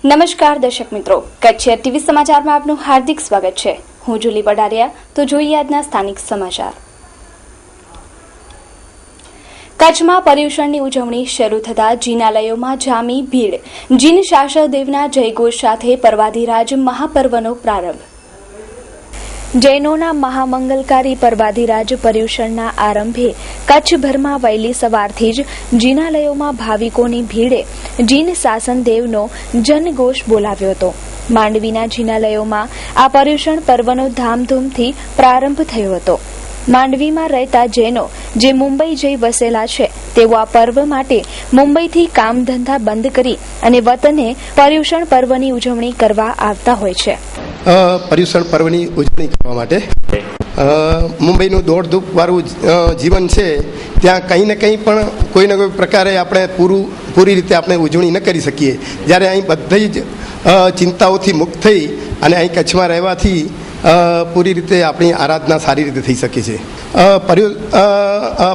નમસ્કાર દર્શક મિત્રો, કચ્છ ટીવી સમાચારમાં આપનું હાર્દિક સ્વાગત છે। હું જુલી બડારિયા। તો જોઈએ આજના સ્થાનિક સમાચાર। કચ્છમાં પર્યુષણની ઉજવણી શરૂ થતા જિનાલયોમાં જામી ભીડ। જીન શાસદેવના જયઘોષ સાથે પર્વાધિરાજ મહાપર્વનો પ્રારંભ। જૈનોના મહામંગલકારી પર્વાધિરાજ પર્યુષણના આરંભે કચ્છભરમાં વહેલી સવારથી જ જિનાલયોમાં ભાવિકોની ભીડે જીન શાસનદેવનો જનઘોષ બોલાવ્યો હતો। માંડવીના જિનાલયોમાં આ પર્યુષણ પર્વનો ધામધૂમથી પ્રારંભ થયો હતો। માંડવીમાં રહેતા જૈનો જે મુંબઈ જઈ વસેલા છે તેઓ આ પર્વ માટે મુંબઈથી કામ ધંધા બંધ કરી અને વતને પર્યુષણ પર્વની ઉજવણી કરવા આવતા હોય છે। પર્યુષણ પર્વની ઉજવણી કરવા માટે મુંબઈનું દોડધૂપ વાળું જીવન છે, ત્યાં કંઈ ને કંઈ પણ કોઈ ને કોઈ પ્રકારે આપણે પૂરી રીતે આપણે ઉજવણી ન કરી શકીએ। જ્યારે અહીં બધી જ ચિંતાઓથી મુક્ત થઈ અને અહીં કચ્છમાં રહેવાથી પૂરી રીતે આપણી આરાધના સારી રીતે થઈ શકે છે।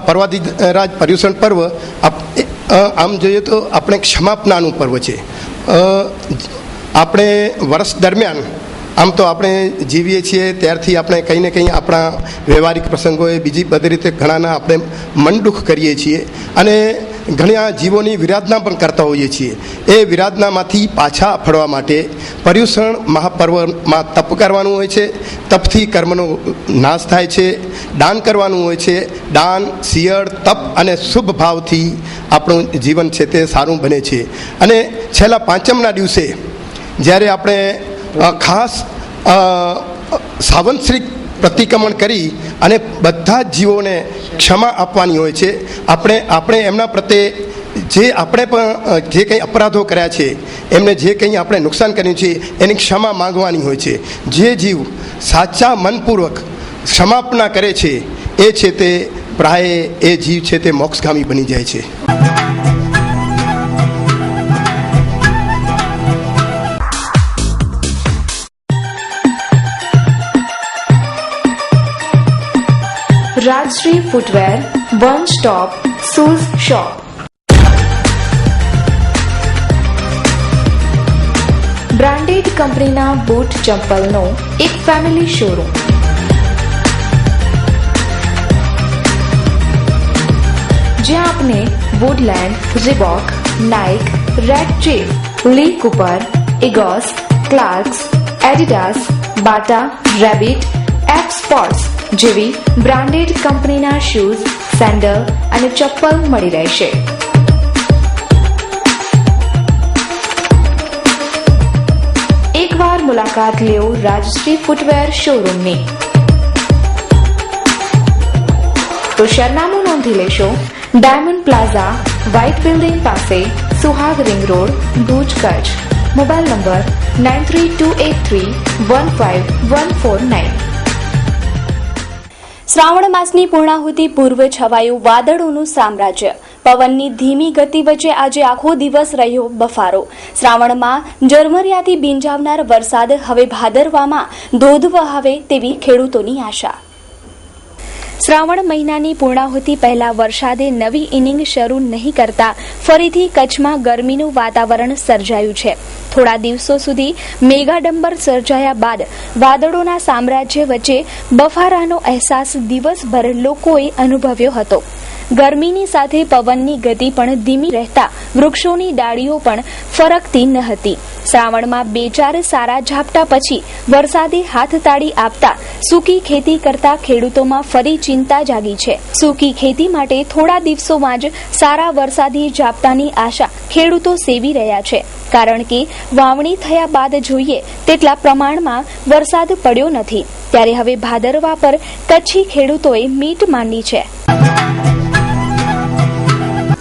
પર્વાધિરાજ પર્યુષણ પર્વ આમ જોઈએ તો આપણે ક્ષમાપનાનું પર્વ છે। આપણે વર્ષ દરમિયાન આમ તો આપણે જીવીએ છીએ ત્યારથી આપણે કંઈ ને કંઈ આપણા વ્યવહારિક પ્રસંગોએ બીજી બધી રીતે ઘણાના આપણે મન દુઃખ કરીએ છીએ અને ઘણા જીવોની વિરાધના પણ કરતા હોઈએ છીએ। એ વિરાધનામાંથી પાછા ફરવા માટે પર્યુષણ મહાપર્વમાં તપ કરવાનું હોય છે। તપથી કર્મનો નાશ થાય છે। દાન કરવાનું હોય છે। દાન, શિયળ, તપ અને શુભ ભાવથી આપણું જીવન છે તે સારું બને છે। અને છેલ્લા પાંચમના દિવસે જ્યારે આપણે ખાસ સાવંતશ્રી પ્રતિક્રમણ કરી અને બધા જ જીવોને ક્ષમા આપવાની હોય છે। આપણે એમના પ્રત્યે જે આપણે પણ જે કંઈ અપરાધો કર્યા છે, એમને જે કંઈ આપણે નુકસાન કર્યું છે એની ક્ષમા માંગવાની હોય છે। જે જીવ સાચા મનપૂર્વક ક્ષમાપના કરે છે એ છે તે પ્રાય એ જીવ છે તે મોક્ષગામી બની જાય છે। Rajshree footwear one stop shoes shop. Branded કંપનીના બૂટ ચંપલનો એક ફેમિલી શોરૂમ। જ્યાં આપને Woodland, Reebok, Nike, Red Chief, Lee Cooper, Egoss, Clarks, Adidas, Bata, Rabbit, F sports જેવી બ્રાન્ડેડ કંપનીના શૂઝ, સેન્ડલ અને ચપ્પલ મળી રહેશે। એકવાર મુલાકાત લેવો રાજશ્રી ફૂટવેર શોરૂમની। તો સરનામું નોંધી લેશો। ડાયમંડ પ્લાઝા, વ્હાઇટ બિલ્ડિંગ પાસે, Suhag ring road, Bhuj, Kutch. Mobile number 9328315149। Shravan માસની પૂર્ણાહુતિ પૂર્વ છવાયું વાદળોનું સામ્રાજ્ય। પવનની ધીમી ગતિ વચ્ચે આજે આખો દિવસ રહ્યો બફારો। શ્રાવણમાં ઝરમરિયાથી ભીંજાવનાર વરસાદ હવે ભાદરવામાં ધોધ વહાવે તેવી ખેડૂતોની આશા। શ્રાવણ મહિનાની પૂર્ણાહુતિ પહેલા વરસાદે નવી ઇનિંગ શરૂ નહીં કરતા ફરીથી કચ્છમાં ગરમીનું વાતાવરણ સર્જાયું છે। થોડા દિવસો સુધી મેઘાડંબર સર્જાયા બાદ વાદળોના સામ્રાજ્ય વચ્ચે બફારાનો અહેસાસ દિવસભર લોકોએ અનુભવ્યો હતો। ગરમીની સાથે પવનની ગતિ પણ ધીમી રહેતા વૃક્ષોની ડાળીઓ પણ ફરકતી ન હતી। શ્રાવણમાં 2-4 સારા ઝાપટા પછી વરસાદે હાથતાળી આપતા સૂકી ખેતી કરતા ખેડૂતોમાં ફરી ચિંતા જાગી છે। સૂકી ખેતી માટે થોડા દિવસોમાં જ સારા વરસાદી ઝાપટાની આશા ખેડૂતો સેવી રહ્યા છે, કારણ કે વાવણી થયા બાદ જોઈએ તેટલા પ્રમાણમાં વરસાદ પડ્યો નથી। ત્યારે હવે ભાદરવા પર કચ્છી ખેડૂતોએ મીટ માંડી છે।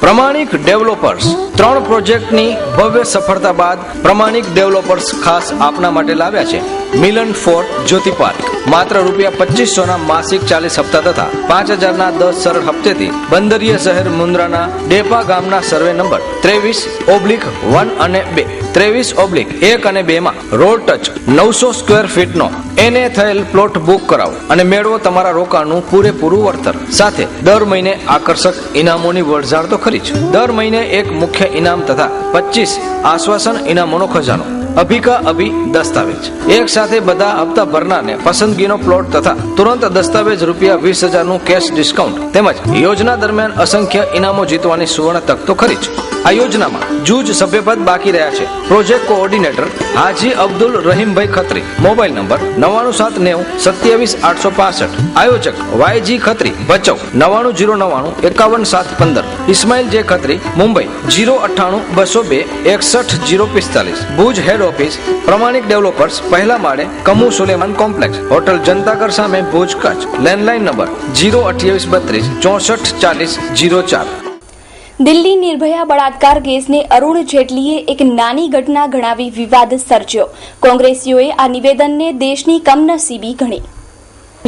પ્રમાણિક ડેવલપર્સ 3 પ્રોજેક્ટની ભવ્ય સફળતા બાદ પ્રમાણિક ડેવલપર્સ ખાસ આપના માટે લાવ્યા છે મિલન ફોર્ટ જ્યોતિ પાર્ક। માત્ર ₹2500ના માસિક 40 હપ્તા તથા 5000 ના 10 સરળ હપ્તેથી બંદરીય શહેર મુન્દ્રાના ડેપા ગામના સર્વે નંબર 23/1 અને 2, 23/1 અને 2 માં રોડ ટચ 900 સ્ક્વેર ફીટનો એને થયેલ પ્લોટ બુક કરાવો અને મેળવો તમારા રોકાણનું પૂરેપૂરું વળતર। સાથે દર મહિને આકર્ષક ઇનામોની વરઝાળ તો ખરી જ, દર મહિને એક મુખ્ય ઇનામ તથા 25 આશ્વાસન ઇનામોનો ખજાનો। અભિકા અભી દસ્તાવેજ એક સાથે બધા હપ્તા ભરનારને પસંદગીનો પ્લોટ તથા તુરંત દસ્તાવેજ ₹20,000 નું કેશ ડિસ્કાઉન્ટ તેમજ યોજના દરમિયાન અસંખ્ય ઇનામો જીતવાની સુવર્ણ તક તો ખરી જ. આ યોજનામાં જૂજ સભ્યપદ બાકી રહ્યા છે. Project coordinator Haji Abdul Rahimbhai Khatri, mobile number 9979727865. આયોજક Y G Khatri, Bhachau 9909915715. Ismail J Khatri, Mumbai 098-202-61045. Bhuj head office Pramanik developers, પહેલા માળે, કમુ સુલેમાન કોમ્પ્લેક્સ, હોટલ જનતાગર સામે, ભુજ કચ્છ. Landline number 02832 644004. દિલ્હી નિર્ભયા બળાત્કાર કેસને અરુણ જેટલીએ એક નાની ઘટના ગણાવી વિવાદ સર્જ્યો. કોંગ્રેસીઓએ આ નિવેદનને દેશની કમનસીબી ગણી.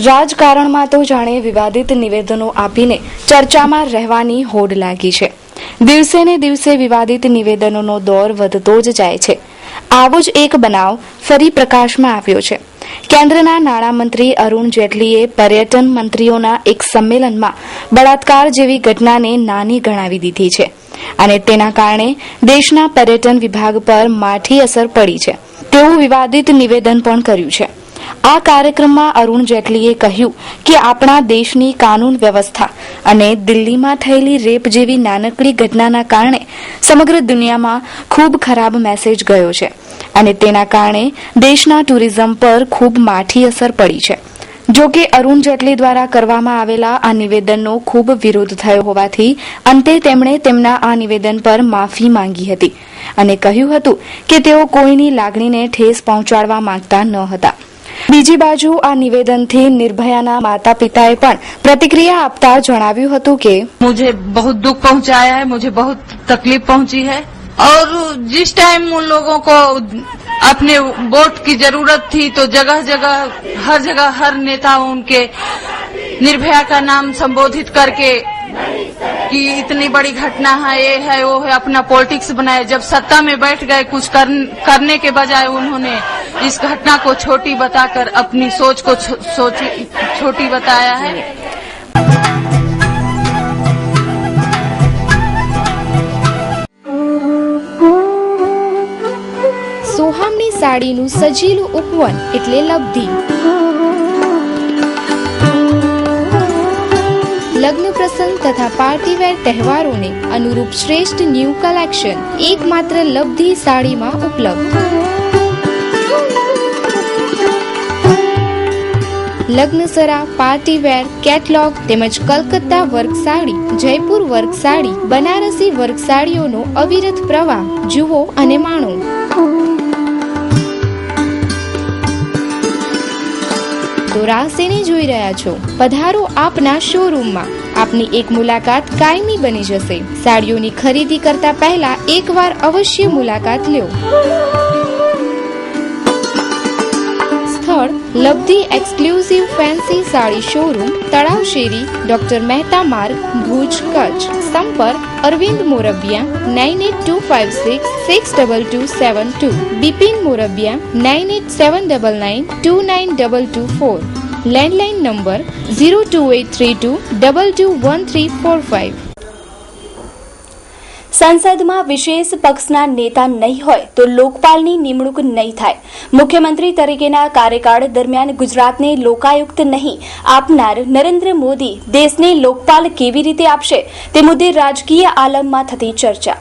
રાજકારણમાં તો જાણે વિવાદિત નિવેદનો આપીને ચર્ચામાં રહેવાની હોડ લાગી છે. દિવસે ને દિવસે વિવાદિત નિવેદનોનો દોર વધતો જ જાય છે. આવો જ એક બનાવ ફરી પ્રકાશમાં આવ્યો છે. કેન્દ્રના નાણામંત્રી અરુણ જેટલીએ પર્યટન મંત્રીઓના એક સંમેલનમાં બળાત્કાર જેવી ઘટનાને નાની ગણાવી દીધી છે અને તેના કારણે દેશના પર્યટન વિભાગ પર માઠી અસર પડી છે તેવું વિવાદિત નિવેદન પણ કર્યું છે. આ કાર્યક્રમમાં અરુણ જેટલીએ કહ્યું કે આપણા દેશની કાનૂન વ્યવસ્થા અને દિલ્હીમાં થયેલી રેપ જેવી નાનકડી ઘટનાના કારણે સમગ્ર દુનિયામાં ખૂબ ખરાબ મેસેજ ગયો છે અને તેના કારણે દેશના ટુરિઝમ પર ખૂબ માઠી અસર પડી છે. જો કે અરુણ જેટલી દ્વારા કરવામાં આવેલા આ નિવેદનનો ખૂબ વિરોધ થયો હોવાથી અંતે તેમણે તેમના આ નિવેદન પર માફી માંગી હતી અને કહ્યું હતું કે તેઓ કોઈની લાગણીને ઠેસ પહોંચાડવા માંગતા ન હતા. બીજી બાજુ આ નિવેદનથી નિર્ભયાના માતા પિતાએ પણ प्रतिक्रिया આપતા જણાવ્યું હતું કે मुझे बहुत दुख पहुंचाया है, मुझे बहुत तकलीफ पहुंची है और जिस टाइम उन लोगों को अपने वोट की जरूरत थी तो जगह जगह हर नेता उनके निर्भया का नाम संबोधित करके कि इतनी बड़ी घटना है, ये है, वो है, अपना पॉलिटिक्स बनाया. जब सत्ता में बैठ गए कुछ करने के बजाय उन्होंने इस घटना को छोटी बताकर अपनी सोच को छोटी बताया है. સોહામની સાડીનું સજીલું ઉપવન એટલે લબ્ધિ. લગ્ન પ્રસંગ તથા પાર્ટીવેર તહેવારોને અનુરૂપ શ્રેષ્ઠ ન્યૂ કલેક્શન એકમાત્ર લબ્ધિ સાડીમાં ઉપલબ્ધ. લગ્નસરા, પાર્ટીવેર, કેટલોગ તેમજ Calcutta work sari, Jaipur work sari, Banarasi work સાડીઓનો અવિરત પ્રવાહ જુઓ અને માણો. તો રાહ શેની જોઈ રહ્યા છો? પધારો આપના શોરૂમમાં. આપની એક મુલાકાત કાયમી બની જશે. સાડીઓની ખરીદી કરતા પહેલા એકવાર અવશ્ય મુલાકાત લ્યો. સ્થળ લબ્ધિ એક્સક્લુઝિવ ફેન્સી સાડી શોરૂમ, તળાવ શેરી, ડોક્ટર મહેતા માર્ગ, ભુજ, કચ્છ. સંપર્ક અરવિંદ મોરબિયા 9825662272, બિપિન મોરબિયા 987999292224, લેન્ડલાઇન નંબર 02832221345. સંસદમાં વિશેષ પક્ષના નેતા નહીં હોય તો લોકપાલની નિમણૂક નહીં થાય. મુખ્યમંત્રી તરીકેના કાર્યકાળ દરમિયાન ગુજરાતને લોકાયુક્ત નહીં આપનાર નરેન્દ્ર મોદી દેશને લોકપાલ કેવી રીતે આપશે તે મુદ્દે રાજકીય આલમમાં થતી ચર્ચા.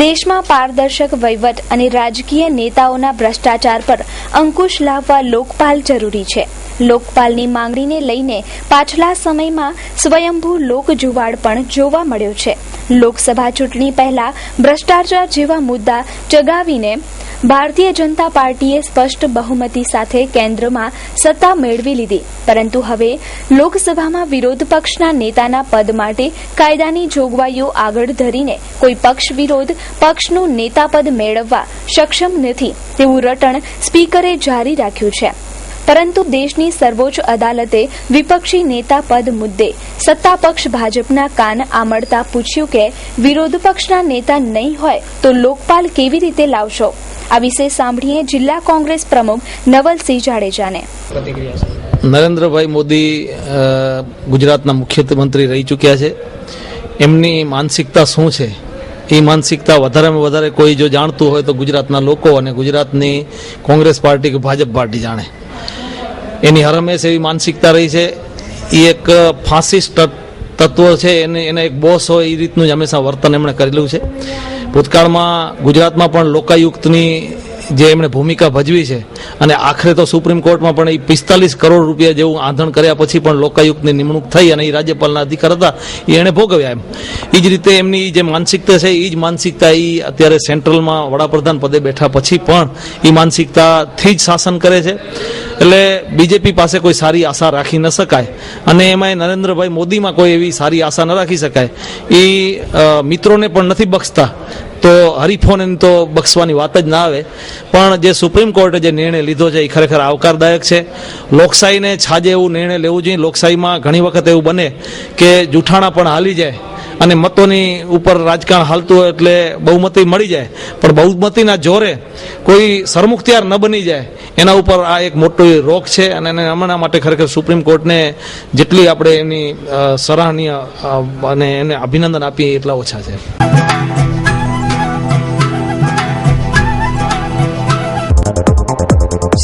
દેશમાં પારદર્શક વહીવટ અને રાજકીય નેતાઓના ભ્રષ્ટાચાર પર અંકુશ લાવવા લોકપાલ જરૂરી છે. લોકપાલની માંગણીને લઈને પાછલા સમયમાં સ્વયંભૂ લોકજુવાળ પણ જોવા મળ્યો છે. લોકસભા ચૂંટણી પહેલા ભ્રષ્ટાચાર જેવા મુદ્દા ચગાવીને ભારતીય જનતા પાર્ટીએ સ્પષ્ટ બહુમતી સાથે કેન્દ્રમાં સત્તા મેળવી લીધી, પરંતુ હવે લોકસભામાં વિરોધ પક્ષના નેતાના પદ માટે કાયદાની જોગવાઈઓ આગળ ધરીને કોઈ પક્ષ વિરોધ પક્ષનું નેતાપદ મેળવવા સક્ષમ નથી તેવું રટણ સ્પીકરે જારી રાખ્યું છે. પરંતુ દેશની સર્વોચ્ચ અદાલતે વિપક્ષી નેતા પદ મુદ્દે સત્તાપક્ષ ભાજપના કાન આમળતા પૂછ્યું કે વિરોધ પક્ષના નેતા નહીં હોય તો લોકપાલ કેવી રીતે લાવશો? આ વિશે સાંભળીએ જિલ્લા કોંગ્રેસ પ્રમુખ નવલસિંહ જાડેજાને. નરેન્દ્રભાઈ મોદી ગુજરાતના મુખ્યમંત્રી રહી ચૂક્યા છે. એમની માનસિકતા શું છે એ માનસિકતા વધારેમાં વધારે કોઈ જો જાણતું હોય તો ગુજરાતના લોકો અને ગુજરાતની કોંગ્રેસ પાર્ટી કે ભાજપ પાર્ટી જાણે. એની હરમેશ એવી માનસિકતા રહી છે. એ એક ફાસિસ્ટ તત્વ છે, એને એક બોસ હોય એ રીતનું જ હંમેશા વર્તન એમણે કરેલું છે. ભૂતકાળમાં ગુજરાતમાં પણ લોકાયુક્તની જે એમણે ભૂમિકા ભજવી છે અને આખરે તો સુપ્રીમ કોર્ટમાં પણ એ 45 કરોડ રૂપિયા જેવું આંધણ કર્યા પછી પણ લોકાયુક્તની નિમણૂક થઈ અને એ રાજ્યપાલના અધિકાર હતા એ એણે ભોગવ્યા. એમ એ જ રીતે એમની જે માનસિકતા છે એ જ માનસિકતા એ અત્યારે સેન્ટ્રલમાં વડાપ્રધાન પદે બેઠા પછી પણ એ માનસિકતાથી જ શાસન કરે છે. એટલે બીજેપી પાસે કોઈ સારી આશા રાખી ન શકાય અને એમાં નરેન્દ્રભાઈ મોદીમાં કોઈ એવી સારી આશા ન રાખી શકાય. એ મિત્રોને પણ નથી બક્ષતા તો હરીફોને તો બક્ષવાની વાત જ ના આવે. પણ જે સુપ્રીમ કોર્ટે જે નિર્ણય લીધો છે એ ખરેખર આવકારદાયક છે. લોકશાહીને છાજે એવું નિર્ણય લેવું જોઈએ. લોકશાહીમાં ઘણી વખત એવું બને કે જૂઠાણા પણ હાલી જાય અને મતોની ઉપર રાજકારણ હાલતું હોય એટલે બહુમતી મળી જાય, પણ બહુમતીના જોરે કોઈ સરમુખત્યાર ન બની જાય એના ઉપર આ એક મોટો રોક છે. અને એના માટે ખરેખર સુપ્રીમ કોર્ટને જેટલી આપણે એની સરાહનીય અને એને અભિનંદન આપીએ એટલા ઓછા છે.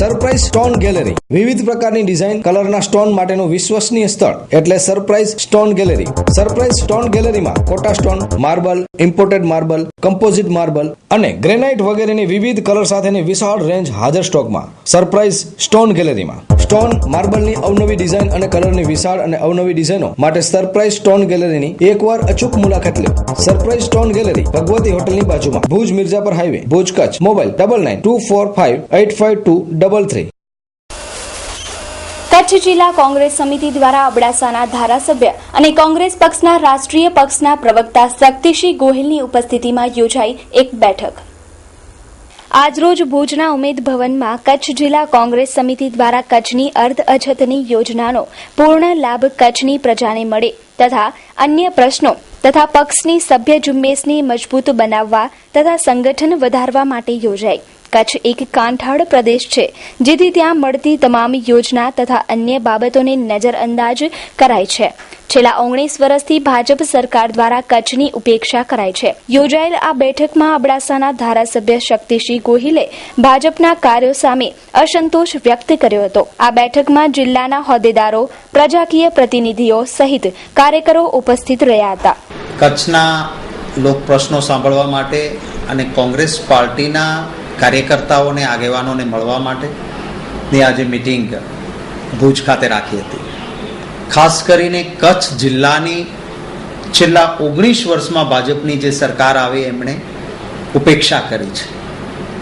સરપ્રાઈઝ સ્ટોન ગેલેરી વિવિધ પ્રકારની ડિઝાઇન કલરના સ્ટોન માટેનું વિશ્વસનીય સ્થળ એટલે surprise stone gallery. Surprise stone ગેલેરીમાં Kota stone, marble, imported marble, composite marble અને ગ્રેનાઇટ વગેરેની વિવિધ કલર સાથેની વિશાળ રેન્જ હાજર સ્ટોકમાં. સરપ્રાઈઝ સ્ટોન ગેલેરીમાં સ્ટોન માર્બલની અવનવી ડિઝાઇન અને કલરની વિશાળ અને અવનવી ડિઝાઇનો માટે સરપ્રાઈઝ સ્ટોન ગેલેરીની એકવાર અચૂક મુલાકાત લો. સરપ્રાઈઝ સ્ટોન ગેલેરી ભગવતી હોટલની બાજુમાં, ભુજ મિર્જાપર હાઈવે, ભુજ કચ્છ. મોબાઈલ 9924585233. કચ્છ જિલ્લા કોંગ્રેસ સમિતિ દ્વારા અબડાસાના ધારાસભ્ય અને કોંગ્રેસ પક્ષના રાષ્ટ્રીય પક્ષના પ્રવક્તા શક્તિસિંહ ગોહિલની ઉપસ્થિતિમાં યોજાઈ એક બેઠક. આજરોજ ભુજના ઉમેદ ભવનમાં કચ્છ જિલ્લા કોંગ્રેસ સમિતિ દ્વારા કચ્છની અર્ધ અછતની યોજનાનો પૂર્ણ લાભ કચ્છની પ્રજાને મળે તથા અન્ય પ્રશ્નો તથા પક્ષની સભ્ય ઝુંબેશને મજબૂત બનાવવા તથા સંગઠન વધારવા માટે યોજાઈ. કચ્છ એક કાંઠાળ પ્રદેશ છે, જેથી ત્યાં મળતી તમામ યોજના તથા અન્ય બાબતોને નજરઅંદાજ કરાય છે. છેલ્લા 19 વર્ષથી ભાજપ સરકાર દ્વારા કચ્છની ઉપેક્ષા કરાય છે. યોજાયેલ આ બેઠકમાં અબડાસાના ધારાસભ્ય શક્તિસિંહ ગોહિલે ભાજપના કાર્યો સામે અસંતોષ વ્યક્ત કર્યો હતો. આ બેઠકમાં જિલ્લાના હોદ્દેદારો, પ્રજાકીય પ્રતિનિધિઓ સહિત કાર્યકરો ઉપસ્થિત રહ્યા હતા. કચ્છના લોક પ્રશ્નો સાંભળવા માટે અને કોંગ્રેસ પાર્ટીના કાર્યકર્તાઓને, આગેવાનોને મળવા માટેની આજે મિટિંગ ભુજ ખાતે રાખી હતી. ખાસ કરીને કચ્છ જિલ્લાની છેલ્લા 19 વર્ષમાં ભાજપની જે સરકાર આવી એમણે ઉપેક્ષા કરી છે.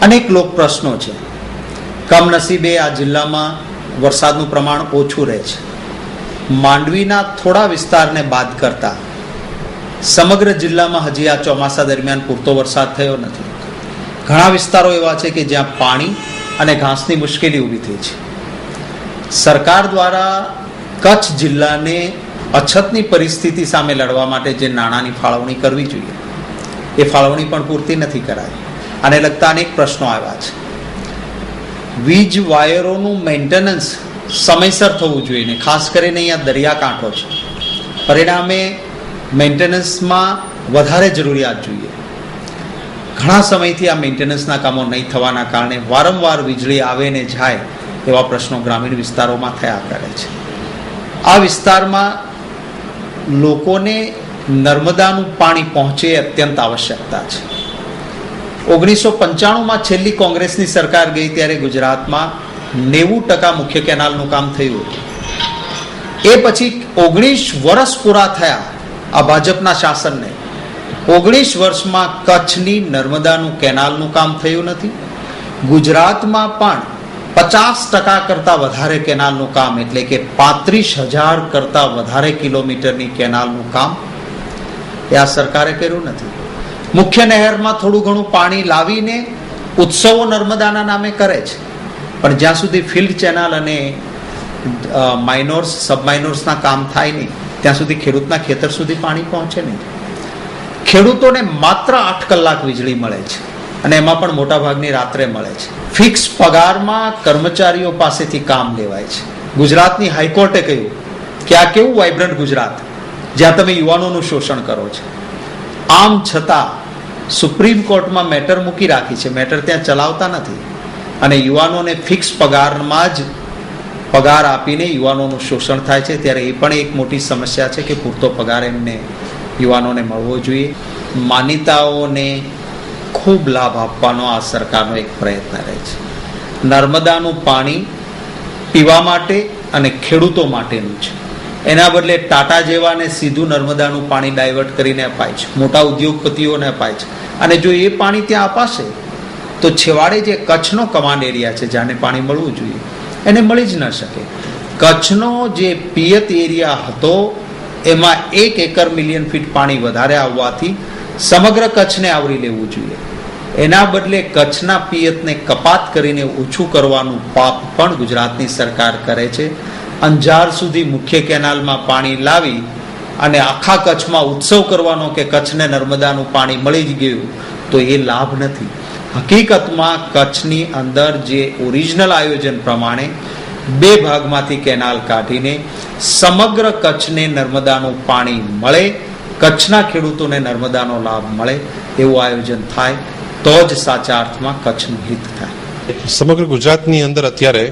અનેક લોક પ્રશ્નો છે. કમનસીબે આ જિલ્લામાં વરસાદનું પ્રમાણ ઓછું રહે છે. માંડવીના થોડા વિસ્તારને બાદ કરતા સમગ્ર જિલ્લામાં હજી આ ચોમાસા દરમિયાન પૂરતો વરસાદ થયો નથી. ઘણા વિસ્તારો એવા છે કે જ્યાં પાણી અને ઘાસની મુશ્કેલી ઊભી થઈ છે. સરકાર દ્વારા કચ્છ જિલ્લાને અછતની પરિસ્થિતિ સામે લડવા માટે જે નાણાંની ફાળવણી કરવી જોઈએ એ ફાળવણી પણ પૂરતી નથી કરાઈ. આને લગતા અનેક પ્રશ્નો આવ્યા છે. વીજ વાયરોનું મેન્ટેનન્સ સમયસર થવું જોઈએ ને ખાસ કરીને અહીંયા દરિયાકાંઠો છે. પરિણામે મેન્ટેનન્સમાં વધારે જરૂરિયાત જોઈએ. ઘણા સમયથી આ મેન્ટેનન્સના કામો નહીં થવાના કારણે વારંવાર વીજળી આવે ને જાય એવા પ્રશ્નો ગ્રામીણ વિસ્તારોમાં થયા કરે છે. આ વિસ્તારમાં લોકોને નર્મદાનું પાણી પહોંચે એ અત્યંત આવશ્યકતા છે. 1995માં છેલ્લી કોંગ્રેસની સરકાર ગઈ ત્યારે ગુજરાતમાં 90% મુખ્ય કેનાલનું કામ થયું હતું. એ પછી 19 વર્ષ પૂરા થયા આ ભાજપના શાસનને. 19 વર્ષમાં કચ્છની નર્મદાનું કેનાલનું કામ થયું નથી. ગુજરાતમાં પણ 50% કરતાં વધારે કેનાલનું કામ એટલે કે 35,000 કરતાં વધારે કિલોમીટરની કેનાલનું કામ એ આ સરકારે કર્યું નથી. મુખ્ય નહેરમાં થોડું ઘણું પાણી લાવીને ઉત્સવો નર્મદાના નામે કરે છે, પણ જ્યાં સુધી ફિલ્ડ ચેનલ અને માઇનોર્સ, સબમાઇનોર્સના કામ થાય નહીં ત્યાં સુધી ખેડૂતના ખેતર સુધી પાણી પહોંચે નહીં. ખેડૂતોને માત્ર 8 કલાક વીજળી મળે છે અને એમાં પણ મોટા ભાગની રાત્રે મળે છે. ફિક્સ પગારમાં કર્મચારીઓ પાસેથી કામ લેવાય છે. ગુજરાતની હાઈકોર્ટે કહ્યું કે આ કેવું વાઇબ્રન્ટ ગુજરાત જ્યાં તમે યુવાનોનું શોષણ કરો છો. આમ છતાં સુપ્રીમ કોર્ટમાં મેટર મૂકી રાખી છે, મેટર ત્યાં ચલાવતા નથી અને યુવાનોને ફિક્સ પગારમાં જ પગાર આપીને યુવાનોનું શોષણ થાય છે. ત્યારે એ પણ એક મોટી સમસ્યા છે કે પૂરતો પગાર એમને યુવાનોને મળવો જોઈએ. માન્યતાઓને ખૂબ લાભ આપવાનો આ સરકારનો એક પ્રયત્ન રહે છે. નર્મદાનું પાણી પીવા માટે અને ખેડૂતો માટેનું છે, એના બદલે ટાટા જેવાને સીધું નર્મદાનું પાણી ડાયવર્ટ કરીને અપાય છે, મોટા ઉદ્યોગપતિઓને અપાય છે. અને જો એ પાણી ત્યાં અપાશે તો છેવાડે જે કચ્છનો કમાન્ડ એરિયા છે, જ્યાંને પાણી મળવું જોઈએ, એને મળી જ ન શકે. કચ્છનો જે પિયત એરિયા હતો એમાં 1 એકર મિલિયન ફીટ પાણી વધારે આવવાથી સમગ્ર કચ્છને આવરી લેવું જોઈએ. એના બદલે કચ્છના પિયતને કપાત કરીને ઓછું કરવાનું પાપ પણ ગુજરાતની સરકાર કરે છે. અંજાર સુધી મુખ્ય કેનાલમાં પાણી લાવી અને આખા કચ્છમાં ઉત્સવ કરવાનો કે કચ્છને નર્મદાનું પાણી મળી જ ગયું, તો એ લાભ નથી. હકીકતમાં કચ્છની અંદર જે ઓરિજિનલ આયોજન પ્રમાણે 2 ભાગમાંથી કેનાલ કાઢીને સમગ્ર કચ્છને નર્મદાનું પાણી મળે, કચ્છના ખેડૂતોને નર્મદાનો લાભ મળે, એવું આયોજન થાય તો જ સાચા અર્થમાં કચ્છનું હિત થાય. સમગ્ર ગુજરાતની અંદર અત્યારે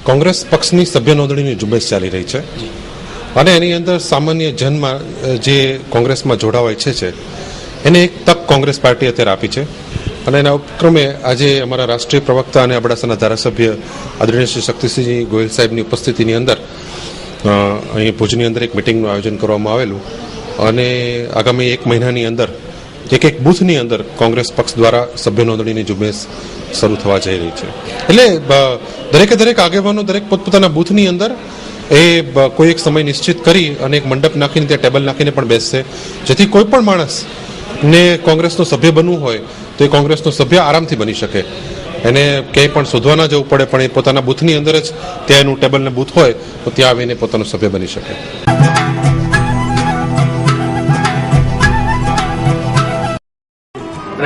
કોંગ્રેસ પક્ષની સભ્ય નોંધણીની ઝુંબેશ ચાલી રહી છે અને એની અંદર સામાન્ય જનમાં જે કોંગ્રેસમાં જોડાવા ઈચ્છે છે એને એક તક કોંગ્રેસ પાર્ટી અત્યારે આપી છે. અને એના ઉપક્રમે આજે અમારા રાષ્ટ્રીય પ્રવક્તા અને અબડાસાના ધારાસભ્ય આદરણીય શ્રી શક્તિસિંહ ગોહિલ સાહેબની ઉપસ્થિતિની અંદર અહીં ભુજની અંદર એક મિટિંગનું આયોજન કરવામાં આવેલું અને આગામી 1 મહિનાની અંદર એક બૂથની અંદર કોંગ્રેસ પક્ષ દ્વારા સભ્ય નોંધણીની ઝુંબેશ શરૂ થવા જઈ રહી છે. એટલે દરેક આગેવાનો દરેક પોતપોતાના બૂથની અંદર એ કોઈ એક સમય નિશ્ચિત કરી અને એક મંડપ નાખીને ત્યાં ટેબલ નાખીને પણ બેસશે, જેથી કોઈ પણ માણસ ને કોંગ્રેસનો સભ્ય બનવું હોય તો એ કોંગ્રેસનો સભ્ય આરામથી બની શકે. એને ક્યાંય પણ શોધવા ના જવું પડે, પણ એ પોતાના બૂથની અંદર જ ત્યાં એનું ટેબલ ને બૂથ હોય તો ત્યાં આવીને પોતાનો સભ્ય બની શકે.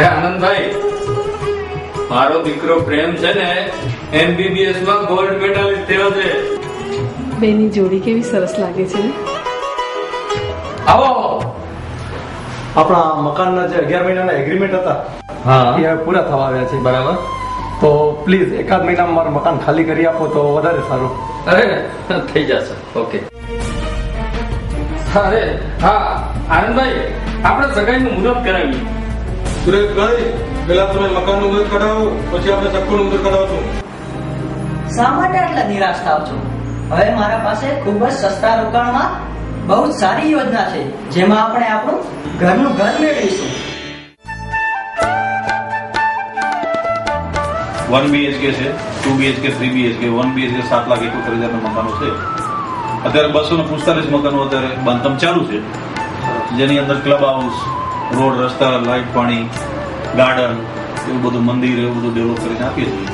આનંદભાઈ, મારો દીકરો પ્રેમ છે ને MBBS માં ગોલ્ડ મેડલિસ્ટ થયો છે. બેની જોડી કેવી સરસ લાગે છે. આવો. આપણા મકાનના જે 11 મહિનાના એગ્રીમેન્ટ હતા એ હવે પૂરા થવા આવ્યા છે. બરાબર. તો પ્લીઝ 1 મહિનામાં મારું મકાન ખાલી કરી આપો તો વધારે સારું. અરે થઈ જશે. ઓકે. અરે હા આનંદભાઈ, આપણે સગાઈનું મુહૂર્ત કરાવીએ. સુરેશભાઈ, પેલા તમે મકાનનું મુહૂર્ત કઢાવો, પછી આપણે સગનું મુહૂર્ત કઢાવશું. શા માટે આટલા નિરાશ થાવ છો? હવે મારા પાસે ખૂબ જ સસ્તા રોકાણમાં બહુ જ સારી યોજના છે, જેમાં આપણે આપણું ઘરનું ઘર મેળવીશું. 1 BHK છે, 2 BHK, 3 BHK, 1 BHK 7,71,000 મકાનો છે. અત્યારે 245 મકાનો અત્યારે બાંધકામ ચાલુ છે, જેની અંદર ક્લબ હાઉસ, રોડ, રસ્તા, લાઇટ, પાણી, ગાર્ડન, એવું બધું મંદિર, એવું બધું ડેવલપ કરીને આપીએ છીએ.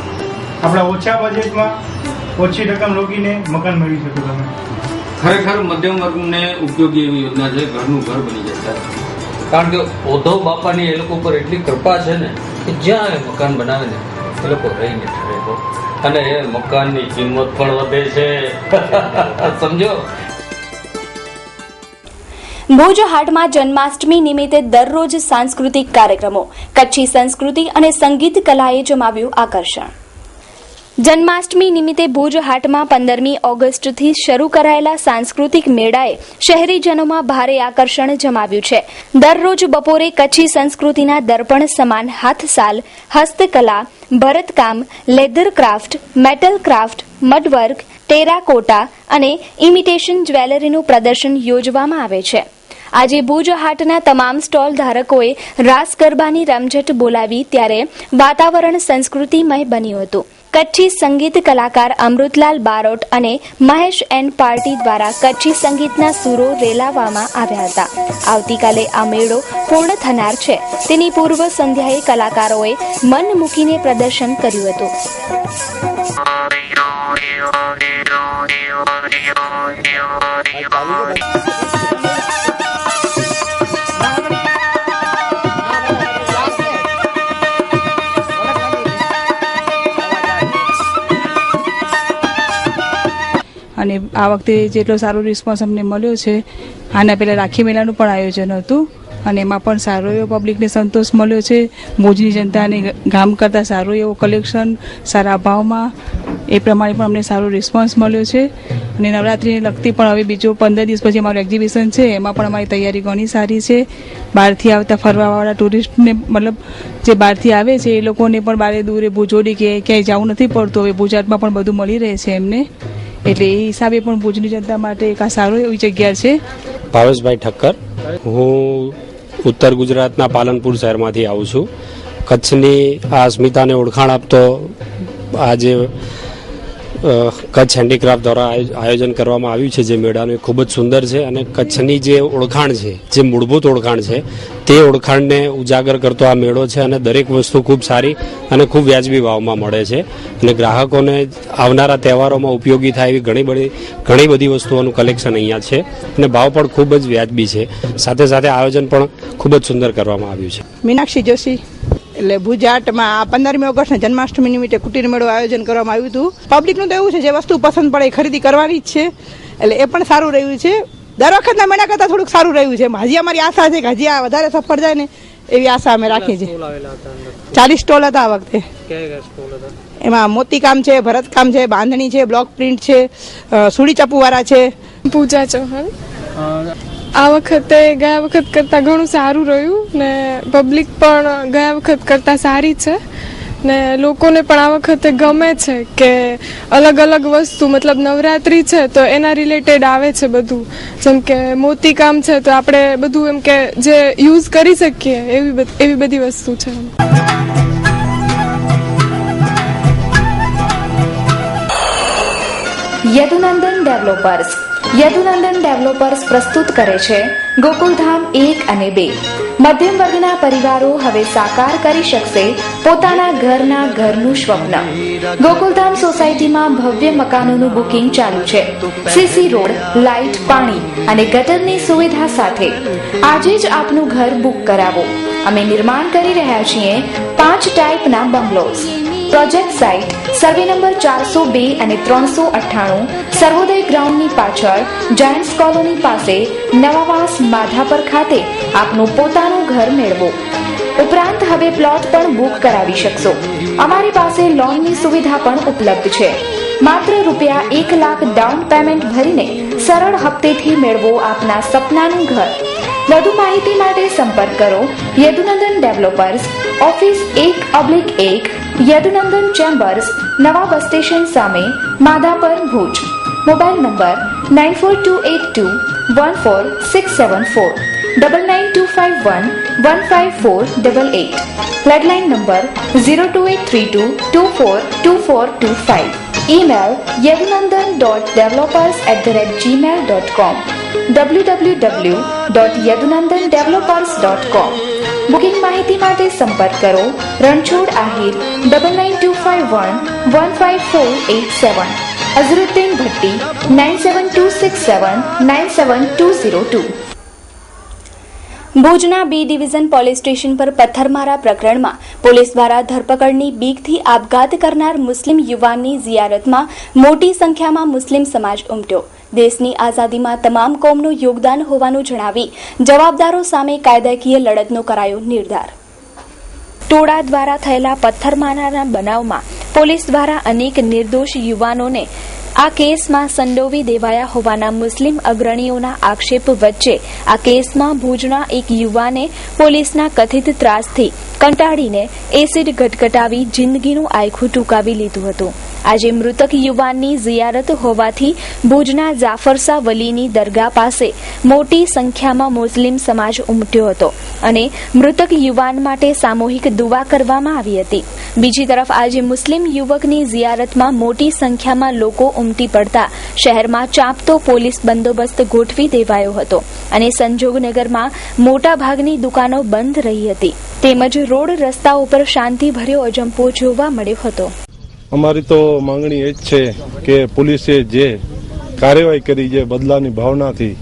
આપણા ઓછા બજેટમાં ઓછી રકમ રોકીને મકાન મેળવી શકો તમે. ખરેખર મધ્યમ વર્ગને ઉપયોગી એવી યોજના છે. ઘરનું ઘર બની જશે. કારણ કે ઉદ્ધવ બાપાની એ લોકો પર એટલી કૃપા છે ને કે જ્યાં એ મકાન બનાવે ને એ લોકો રહીને ઠરે તો, અને એ મકાનની કિંમત પણ વધે છે. સમજો. ભુજ હાટમાં જન્માષ્ટમી નિમિત્તે દરરોજ સાંસ્કૃતિક કાર્યક્રમો, કચ્છી સંસ્કૃતિ અને સંગીત કલાએ જમાવ્યું આકર્ષણ. જન્માષ્ટમી નિમિત્તે ભુજ હાટમાં 15મી ઓગસ્ટથી શરૂ કરાયેલા સાંસ્કૃતિક મેળાએ શહેરીજનોમાં ભારે આકર્ષણ જમાવ્યું છે. દરરોજ બપોરે કચ્છી સંસ્કૃતિના દર્પણ સમાન હાથસાલ, હસ્તકલા, ભરતકામ, leather craft, metal craft, mudwork, terracotta અને ઇમિટેશન જ્વેલરીનું પ્રદર્શન યોજવામાં આવે છે. આજે ભુજ હાટના તમામ સ્ટોલ ધારકોએ રાસ ગરબાની રમઝટ બોલાવી ત્યારે વાતાવરણ સંસ્કૃતિમય બન્યું હતું. કચ્છી સંગીત કલાકાર અમૃતલાલ બારોટ અને મહેશ એન્ડ પાર્ટી દ્વારા કચ્છી સંગીતના સૂરો રેલાવવામાં આવ્યા હતા. આવતીકાલે આ મેળો પૂર્ણ થનાર છે, તેની પૂર્વ સંધ્યાએ કલાકારોએ મન મૂકીને પ્રદર્શન કર્યું હતું. અને આ વખતે જેટલો સારો રિસ્પોન્સ અમને મળ્યો છે, આના પહેલાં રાખી મેળાનું પણ આયોજન હતું અને એમાં પણ સારો એવો પબ્લિકને સંતોષ મળ્યો છે. ભુજની જનતાને ગામ કરતાં સારું એવો કલેક્શન સારા ભાવમાં એ પ્રમાણે પણ અમને સારો રિસ્પોન્સ મળ્યો છે. અને નવરાત્રિને લગતી પણ હવે બીજો 15 દિવસ પછી અમારું એક્ઝિબિશન છે, એમાં પણ અમારી તૈયારી ઘણી સારી છે. બહારથી આવતા ફરવાવાળા ટુરિસ્ટને મતલબ જે બહારથી આવે છે એ લોકોને પણ બારે દૂરે ભુજોડી કે ક્યાંય જવું નથી પડતું. હવે ગુજરાતમાં પણ બધું મળી રહે છે એમને, એટલે એ હિસાબે પણ ભુજની જનતા માટે એક આ સારો એવી જગ્યા છે. ભાવેશભાઈ ઠક્કર, હું ઉત્તર ગુજરાતના પાલનપુર શહેરમાંથી આવું છું. કચ્છની આ અસ્મિતાને ઓળખાણ આપતો આજે કચ્છ હેન્ડીક્રાફ્ટ દ્વારા આયોજન કરવામાં આવ્યું છે જે મેળાનું, ખૂબ જ સુંદર છે. અને કચ્છની જે ઓળખાણ છે, જે મૂળભૂત ઓળખાણ છે, તે ઓળખાણને ઉજાગર કરતો આ મેળો છે. અને દરેક વસ્તુ ખૂબ સારી અને ખૂબ વ્યાજબી ભાવમાં મળે છે. અને ગ્રાહકોને આવનારા તહેવારોમાં ઉપયોગી થાય એવી ઘણી બધી વસ્તુઓનું કલેક્શન અહીંયા છે. અને ભાવ પણ ખૂબ જ વ્યાજબી છે. સાથે સાથે આયોજન પણ ખૂબ જ સુંદર કરવામાં આવ્યું છે. મીનાક્ષી જોશી, એટલે ભુજ હાટમાં 15મી ઓગસ્ટના જન્માષ્ટમી નિમિત્તે કુટીર મેળો આયોજન કરવામાં આવ્યું હતું. પબ્લિકનું તો એવું છે જે વસ્તુ પસંદ પડે એ ખરીદી કરવાની જ છે, એટલે એ પણ સારું રહ્યું છે. દર વખતના મેળા કરતાં થોડુંક સારું રહ્યું છે. હજી અમારી આશા છે કે હજી આ વધારે સફળ જાય ને એવી આશા અમે રાખીએ છીએ. 40 સ્ટોલ હતા આ વખતે. એમાં મોતીકામ છે, ભરતકામ છે, બાંધણી છે, બ્લોક પ્રિન્ટ છે, સુડી ચપ્પુવાળા છે. પૂજા ચૌહાણ. આ વખતે ગયા વખત કરતાં ઘણું સારું રહ્યું ને પબ્લિક પણ ગયા વખત કરતાં સારી છે ને લોકોને પણ આ વખતે ગમે છે કે અલગ અલગ વસ્તુ, મતલબ નવરાત્રી છે તો એના રિલેટેડ આવે છે બધું. જેમ કે મોતીકામ છે તો આપણે બધું એમ કે જે યુઝ કરી શકીએ એવી બધી વસ્તુ છે. યદુનંદન ડેવલપર્સ પ્રસ્તુત કરે છે ગોકુલધામ 1 અને 2. મધ્યમ વર્ગના પરિવારો હવે સાકાર કરી શકશે પોતાના ઘરનું સ્વપ્ન. ગોકુલધામ સોસાયટીમાં ભવ્ય મકાનોનું બુકિંગ ચાલુ છે. સીસી રોડ, લાઇટ, પાણી અને ગટરની સુવિધા સાથે આજે જ આપનું ઘર બુક કરાવો. અમે નિર્માણ કરી રહ્યા છીએ 5 ટાઈપના bungalows. Project site survey number 402 અને 398, સર્વોદય ગ્રાઉન્ડની પાછળ, જાયન્ટ્સ કોલોની પાસે, નવાવાસ માધાપર ખાતે આપનું પોતાનું ઘર મેળવો. ઉપરાંત હવે પ્લોટ પણ બુક કરાવી શકશો. અમારી પાસે લોનની સુવિધા પણ ઉપલબ્ધ છે. માત્ર રૂપિયા 1 લાખ ડાઉન પેમેન્ટ ભરીને સરળ હપ્તેથી મેળવો આપના સપનાનું ઘર. વધુ માહિતી માટે સંપર્ક કરો Yadunandan developers, office 1/1, Yadunandan chambers, નવા બસ સ્ટેશન સામે, Madhapar, Bhuj. Mobile number 9428214674, 9925115488. Landline number 02832242425. Email yadunandan.developers@gmail.com, www.yadunandandevelopers.com. Booking માહિતી માટે સંપર્ક કરો રણછોડ આહિર 9925115487, અઝરુદ્દીન ભટ્ટી 9726797202. ભુજના બી ડિવિઝન પોલીસ સ્ટેશન પર પથ્થરમારા પ્રકરણમાં પોલીસ દ્વારા ધરપકડની બીકથી આપઘાત કરનાર મુસ્લિમ યુવાનની ઝિયારતમાં મોટી સંખ્યામાં મુસ્લિમ સમાજ ઉમટ્યો. દેશની આઝાદીમાં તમામ કોમનું યોગદાન હોવાનું જણાવી જવાબદારો સામે કાયદાકીય લડતનો કરાયો નિર્ધાર. ટોળા દ્વારા થયેલા પથ્થરમારાના બનાવમાં પોલીસ દ્વારા અનેક નિર્દોષ યુવાનોને આ કેસમાં સંડોવી દેવાયા હોવાના મુસ્લિમ અગ્રણીઓના આક્ષેપ વચ્ચે આ કેસમાં ભુજના એક યુવાને પોલીસના કથિત ત્રાસથી કંટાળીને એસિડ ગટગટાવી જિંદગીનું આયખું ટૂંકાવી લીધું હતું. આજે મૃતક યુવાનની ઝિયારત હોવાથી ભુજના જાફરસા વલીની દરગાહ પાસે મોટી સંખ્યામાં મુસ્લિમ સમાજ ઉમટ્યો હતો અને મૃતક યુવાન માટે સામૂહિક દુઆ કરવામાં આવી હતી. બીજી તરફ આજે મુસ્લિમ યુવકની ઝિયારતમાં મોટી સંખ્યામાં લોકો ઉમટી પડતા શહેરમાં ચાંપતો પોલીસ બંદોબસ્ત ગોઠવી દેવાયો હતો અને સંજોગનગરમાં મોટા ભાગની દુકાનો બંધ રહી હતી. તેમજ રોડ રસ્તા ઉપર શાંતિભર્યો અજંપો જોવા મળ્યો હતો. અમારી તો માંગણી એ જ છે કે પોલીસે જે કાર્યવાહી કરી છે બદલાની ભાવનાથી,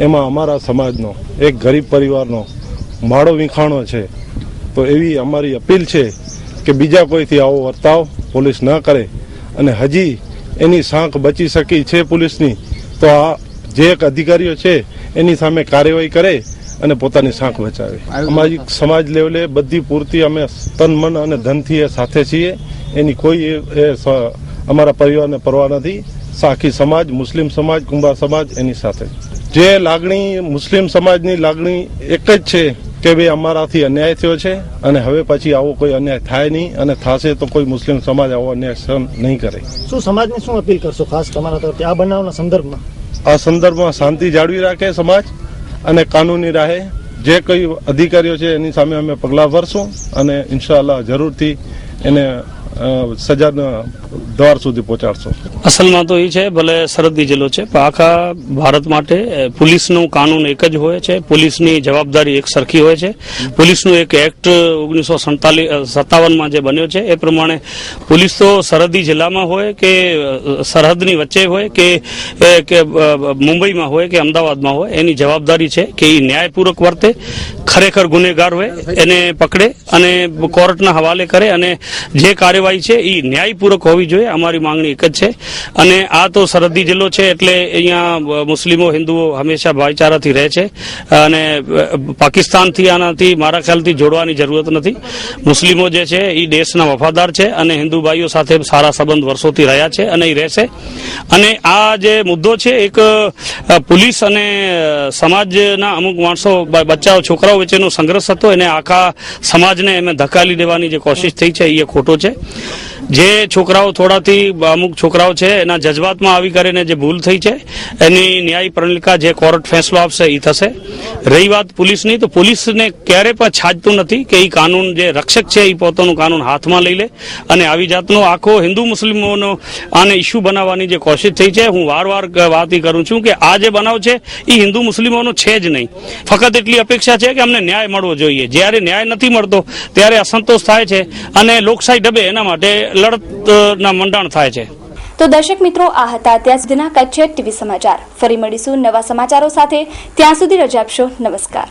એમાં અમારા સમાજનો એક ગરીબ પરિવારનો માળો વિખાણો છે. તો એવી અમારી અપીલ છે કે બીજા કોઈથી આવો વર્તાવ પોલીસ ન કરે અને હજી એની સાંખ બચી શકી છે પોલીસની, તો આ જે એક અધિકારીઓ છે એની સામે કાર્યવાહી કરે અને પોતાની સાંખ બચાવે. અમારી સમાજ લેવલે બધી પૂર્તિ અમે તન મન અને ધનથી એ સાથે છીએ. એની કોઈ અમારા પરિવારને પરવા નથી. સાખી સમાજ, મુસ્લિમ સમાજ, કુંભાર સમાજ એની સાથે જે લાગણી, મુસ્લિમ સમાજની લાગણી એક જ છે કે ભાઈ અમારાથી અન્યાય થયો છે અને હવે પછી આવો કોઈ અન્યાય થાય નહીં, અને થશે તો કોઈ મુસ્લિમ સમાજ આવો અન્યાય સહન નહીં કરે. શું સમાજને શું અપીલ કરશો ખાસ તમારા તરફથી આ બનાવના સંદર્ભમાં? આ સંદર્ભમાં શાંતિ જાળવી રાખે સમાજ અને કાનૂની રાહે જે કોઈ અધિકારીઓ છે એની સામે અમે પગલાં ભરશું અને ઇન્શાઅલ્લાહ જરૂરથી એને સજાના દ્વાર સુધી પહોંચાડશું. અસલમાં તો એ છે, ભલે સરહદી જિલ્લો છે પણ આખા ભારત માટે પોલીસનું કાનૂન એક જ હોય છે. પોલીસની જવાબદારી એક સરખી હોય છે. પોલીસનું એક એક્ટ 1957માં જે બન્યો છે એ પ્રમાણે પોલીસ તો સરહદી જિલ્લામાં હોય કે સરહદની વચ્ચે હોય કે મુંબઈમાં હોય કે અમદાવાદમાં હોય, એની જવાબદારી છે કે એ ન્યાયપૂર્વક વર્તે, ખરેખર ગુનેગાર હોય એને પકડે અને કોર્ટના હવાલે કરે અને જે કાર્યવાહી છે એ ન્યાયપૂર્વક હોવી જોઈએ. અમારી માંગણી એક જ છે. અને આ તો સરહદી જિલ્લો છે એટલે અહીંયા મુસ્લિમો હિન્દુઓ હંમેશા ભાઈચારાથી રહે છે અને પાકિસ્તાનથી આનાથી મારા ખ્યાલથી જોડવાની જરૂરત નથી. મુસ્લિમો જે છે એ દેશના વફાદાર છે અને હિન્દુ ભાઈઓ સાથે સારા સંબંધ વર્ષોથી રહ્યા છે અને એ રહેશે. અને આ જે મુદ્દો છે એક પોલીસ અને સમાજના અમુક માણસો, બચ્ચાઓ, છોકરાઓ વચ્ચેનો સંઘર્ષ હતો, એને આખા સમાજને એમ ધકાલી દેવાની જે કોશિશ થઈ છે એ ખોટો છે. જે છોકરાઓ થોડાથી અમુક છોકરાઓ છે એના જજબાતમાં આવી કરીને જે ભૂલ થઈ છે એની ન્યાય પ્રણાલિકા જે કોર્ટ ફેસલો આપશે એ થશે. રહી વાત પોલીસની, તો પોલીસને ક્યારે પણ છાજતું નથી કે એ કાનૂન જે રક્ષક છે એ પોતાનું કાનૂન હાથમાં લઈ લે અને આવી જાતનો આખો હિન્દુ મુસ્લિમોનો આને ઇસ્યુ બનાવવાની જે કોશિશ થઈ છે. હું વારવાર વાત કરું છું કે આ જે બનાવ છે એ હિન્દુ મુસ્લિમોનો છે જ નહીં. ફક્ત એટલી અપેક્ષા છે કે અમને ન્યાય મળવો જોઈએ. જ્યારે ન્યાય નથી મળતો ત્યારે અસંતોષ થાય છે અને લોકશાહી ડબે એના માટે લડતના મંડાણ થાય છે. તો દર્શક મિત્રો, આ હતા અત્યાર સુધીના કચ્છ ટીવી સમાચાર. ફરી મળીશું નવા સમાચારો સાથે. ત્યાં સુધી રજા આપશો. નમસ્કાર.